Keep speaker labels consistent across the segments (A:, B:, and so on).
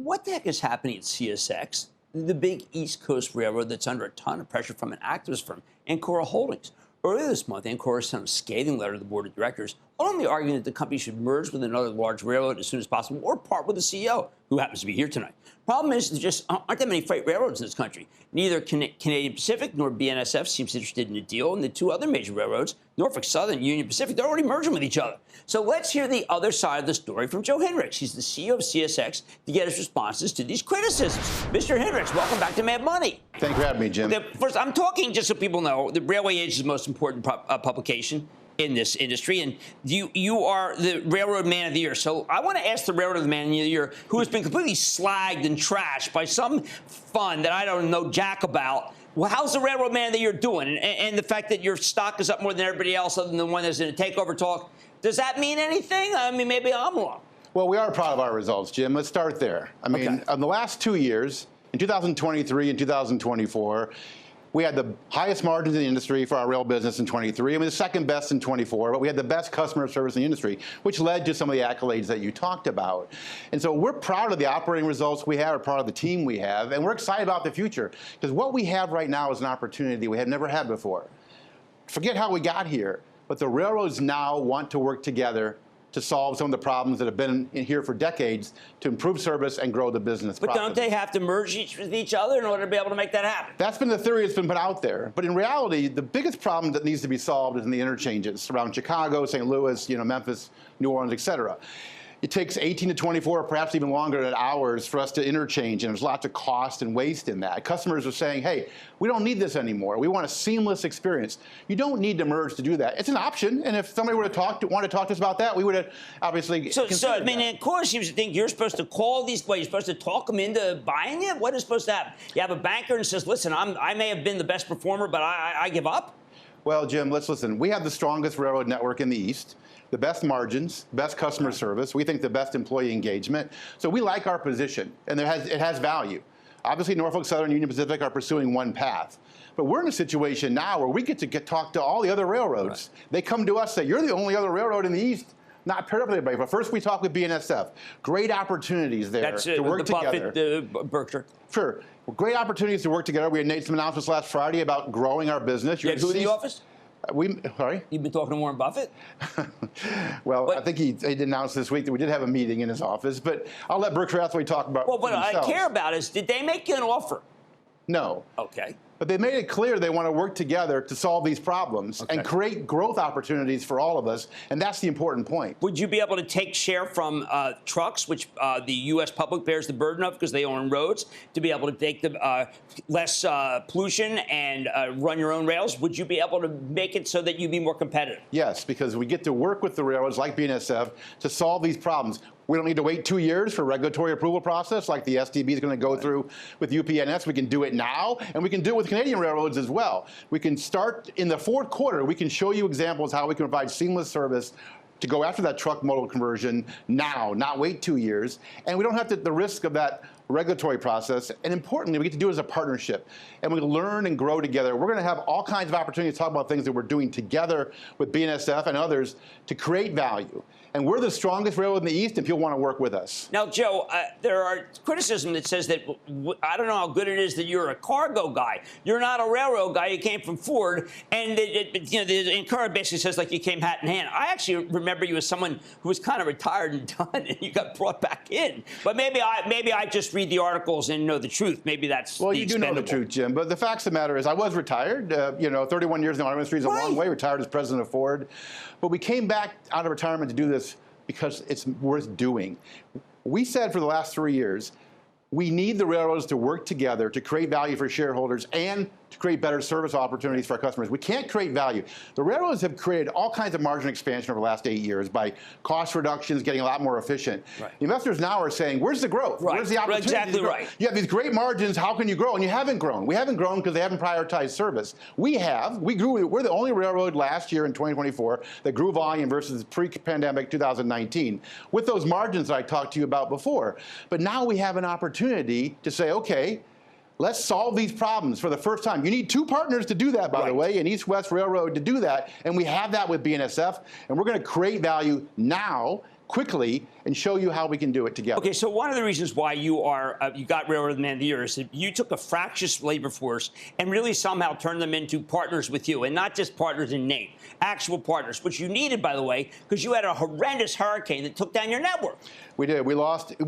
A: What the heck is happening at CSX, the big East Coast railroad that's under a ton of pressure from an activist firm, Ancora Holdings? Earlier this month, Ancora sent a scathing letter to the board of directors, ultimately arguing that the company should merge with another large railroad as soon as possible or part with the CEO, who happens to be here tonight. Problem is, there just aren't that many freight railroads in this country. Neither Canadian Pacific nor BNSF seems interested in a deal, and the two other major railroads, Norfolk Southern and Union Pacific, they're already merging with each other. So let's hear the other side of the story from Joe Hinrichs. He's the CEO of CSX to get his responses to these criticisms. Mr. Hinrichs, welcome back to Mad Money.
B: Thanks for having me, Jim.
A: First, I'm talking, just so people know, the Railway Age is the most important publication in this industry, and you are the Railroad Man of the Year. So I want to ask the Railroad Man of the Year, who has been completely slagged and trashed by some fund that I don't know jack about. Well, how's the Railroad Man of the Year doing? And the fact that your stock is up more than everybody else, other than the one that's in a takeover talk, does that mean anything? I mean, maybe I'm wrong.
B: Well, we are proud of our results, Jim. Let's start there. I mean, in the last 2 years, in 2023 and 2024, we had the highest margins in the industry for our rail business in 23. I mean, the second best in 24, but we had the best customer service in the industry, which led to some of the accolades that you talked about. And so we're proud of the operating results we have, we're proud of the team we have, and we're excited about the future. Because what we have right now is an opportunity we have never had before. Forget how we got here, but the railroads now want to work together to solve some of the problems that have been in here for decades to improve service and grow the business.
A: But don't they have to merge with each other in order to be able to make that happen?
B: That's been the theory that's been put out there. But in reality, the biggest problem that needs to be solved is in the interchanges around Chicago, St. Louis, Memphis, New Orleans, et cetera. It takes 18 to 24, perhaps even longer hours for us to interchange, and there's lots of cost and waste in that. Customers are saying, hey, we don't need this anymore. We want a seamless experience. You don't need to merge to do that. It's an option, and if somebody were to want to talk to us about that, we would have obviously
A: So I mean, Ancora seems to think you're supposed to call these, you're supposed to talk them into buying it? What is supposed to happen? You have a banker and says, listen, I may have been the best performer, but I give up?
B: Well, Jim, let's listen. We have the strongest railroad network in the East, the best margins, best customer service. We think the best employee engagement. So we like our position, and it has value. Obviously, Norfolk Southern and Union Pacific are pursuing one path. But we're in a situation now where we get to talk to all the other railroads. Right. They come to us and say, you're the only other railroad in the East not paired up with everybody. But first we talk with BNSF. Great opportunities there to work together.
A: Buffett, Berkshire.
B: Sure. Well, great opportunities to work together. We had made some announcements last Friday about growing our business.
A: You had who in the office?
B: Sorry?
A: You've been talking to Warren Buffett?
B: Well, I think he announced this week that we did have a meeting in his office, but I'll let Berkshire Hathaway talk about
A: Well, what I care about is, did they make you an offer?
B: No.
A: Okay.
B: But they made it clear they want to work together to solve these problems and create growth opportunities for all of us, and that's the important point.
A: Would you be able to take share from trucks, which the U.S. public bears the burden of because they own roads, to be able to take the less pollution and run your own rails? Would you be able to make it so that you'd be more competitive?
B: Yes, because we get to work with the railroads like BNSF to solve these problems. We don't need to wait 2 years for regulatory approval process like the STB is going to go through with UPNS. We can do it now, and we can do it with Canadian railroads as well. We can start in the fourth quarter. We can show you examples how we can provide seamless service to go after that truck modal conversion now, not wait 2 years. And we don't have the risk of that regulatory process. And importantly, we get to do it as a partnership. And we learn and grow together. We're going to have all kinds of opportunities to talk about things that we're doing together with BNSF and others to create value. And we're the strongest railroad in the East, and people want to work with us.
A: Now, Joe, there are criticism that says that, I don't know how good it is that you're a cargo guy. You're not a railroad guy. You came from Ford. And the Ancora basically says, like, you came hat in hand. I actually remember you as someone who was kind of retired and done, and you got brought back in. But maybe I just read the articles and know the truth. Maybe that's
B: Well, you do know the truth, Jim. But the facts of the matter is I was retired. 31 years in the auto industry is a long way. Retired as president of Ford. But we came back out of retirement to do this because it's worth doing. We said for the last 3 years, we need the railroads to work together to create value for shareholders and to create better service opportunities for our customers. We can't create value. The railroads have created all kinds of margin expansion over the last 8 years by cost reductions, getting a lot more efficient. Right. The investors now are saying, where's the growth?
A: Right.
B: Where's the opportunity?
A: Exactly right.
B: You have these great margins. How can you grow? And you haven't grown. We haven't grown because they haven't prioritized service. We have. We grew. We're the only railroad last year in 2024 that grew volume versus pre-pandemic 2019 with those margins that I talked to you about before. But now we have an opportunity to say, okay, let's solve these problems for the first time. You need two partners to do that, by the way, and East-West Railroad to do that, and we have that with BNSF, and we're going to create value now, quickly and show you how we can do it together.
A: Okay, so one of the reasons why you got Railroad Man of the Year is that you took a fractious labor force and really somehow turned them into partners with you, and not just partners in name, actual partners, which you needed, by the way, because you had a horrendous hurricane that took down your network.
B: We did. We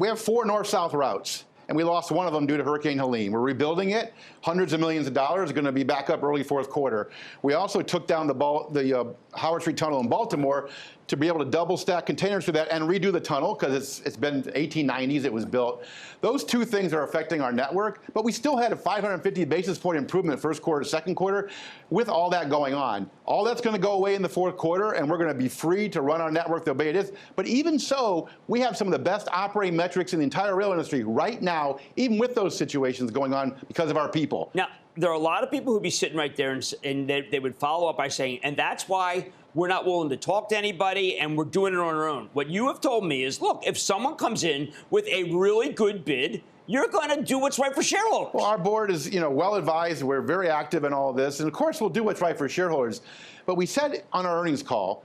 B: have 4 north-south routes, and we lost one of them due to Hurricane Helene. We're rebuilding it. Hundreds of millions of dollars are going to be back up early fourth quarter. We also took down the Howard Street Tunnel in Baltimore to be able to double stack containers for that and redo the tunnel, because it's been 1890s it was built. Those 2 things are affecting our network, but we still had a 550 basis point improvement first quarter, second quarter with all that going on. All that's going to go away in the fourth quarter, and we're going to be free to run our network the way it is. But even so, we have some of the best operating metrics in the entire rail industry right now, even with those situations going on because of our people.
A: Now, there are a lot of people who'd be sitting right there and they would follow up by saying, and that's why we're not willing to talk to anybody and we're doing it on our own. What you have told me is, look, if someone comes in with a really good bid, you're going to do what's right for shareholders.
B: Well, our board is, well advised. We're very active in all of this. And of course, we'll do what's right for shareholders. But we said on our earnings call,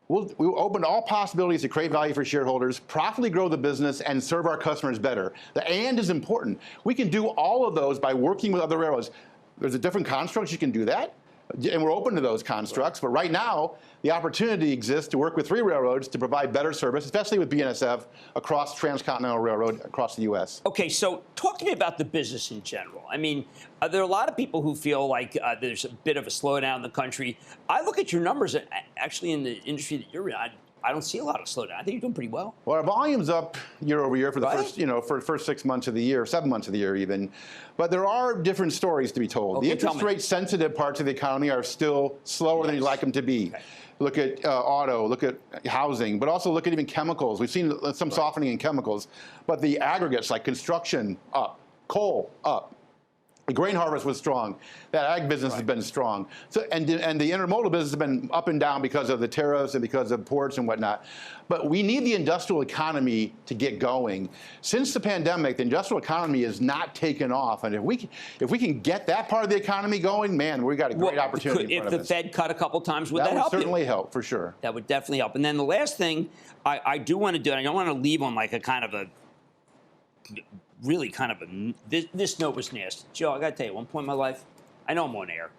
B: we'll open all possibilities to create value for shareholders, profitably grow the business, and serve our customers better. The and is important. We can do all of those by working with other railroads. There's a different constructs you can do that, and we're open to those constructs. But right now, the opportunity exists to work with 3 railroads to provide better service, especially with BNSF, across Transcontinental Railroad across the U.S.
A: Okay, so talk to me about the business in general. I mean, there are a lot of people who feel like there's a bit of a slowdown in the country. I look at your numbers, actually, in the industry that you're in. I don't see a lot of slowdown. I think you're doing pretty well.
B: Well, our volume's up year over year for the first, for the first 6 months of the year, 7 months of the year even. But there are different stories to be told.
A: Okay,
B: the interest rate sensitive parts of the economy are still slower than you'd like them to be. Okay. Look at auto, look at housing, but also look at even chemicals. We've seen some softening in chemicals, but the aggregates like construction up, coal up. The grain harvest was strong. That ag business has been strong. So, and the intermodal business has been up and down because of the tariffs and because of ports and whatnot. But we need the industrial economy to get going. Since the pandemic, the industrial economy is not taken off. And if we can get that part of the economy going, man, we've got a great opportunity in front of us.
A: If the Fed cut a couple times, would that help you?
B: That would certainly help, for sure.
A: That would definitely help. And then the last thing I do want to do, and I don't want to leave on like a kind of a really kind of this note was nasty. Joe, I got to tell you, at one point in my life, I know I'm on air.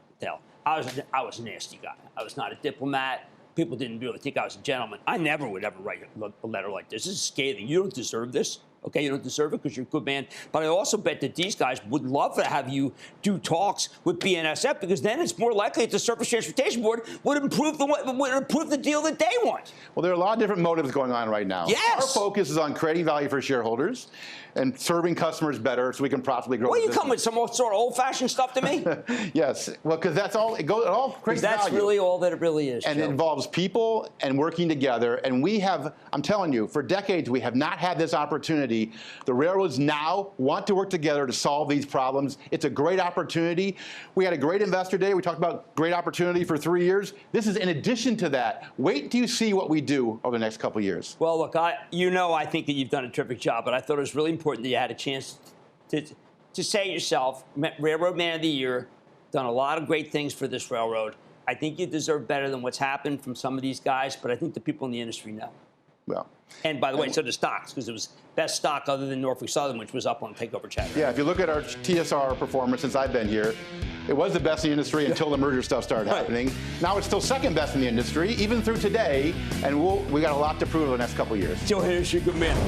A: I was a nasty guy. I was not a diplomat. People didn't really think I was a gentleman. I never would ever write a letter like this. This is scathing. You don't deserve this. Okay, you don't deserve it because you're a good man. But I also bet that these guys would love to have you do talks with BNSF, because then it's more likely that the Surface Transportation Board would improve the deal that they want.
B: Well, there are a lot of different motives going on right now.
A: Yes.
B: Our focus is on creating value for shareholders and serving customers better so we can profitably grow.
A: Well, you come with some sort of old-fashioned stuff to me?
B: Yes. Well, because that's all. It all creates value.
A: That's really all that it really is.
B: And Joe, it involves people and working together. And we have, I'm telling you, for decades we have not had this opportunity. The railroads now want to work together to solve these problems. It's a great opportunity. We had a great investor day. We talked about great opportunity for 3 years. This is in addition to that. Wait till you see what we do over the next couple of years.
A: Well, look, I think that you've done a terrific job, but I thought it was really important that you had a chance to say yourself, Railroad Man of the Year, done a lot of great things for this railroad. I think you deserve better than what's happened from some of these guys, but I think the people in the industry know.
B: Well,
A: and by the way, so the stocks, because it was best stock other than Norfolk Southern, which was up on Takeover Chatter.
B: Yeah, if you look at our TSR performance since I've been here, it was the best in the industry until the merger stuff started happening. Now it's still second best in the industry, even through today, and we got a lot to prove over the next couple of years.
A: Joe Hinrichs, you're a good man.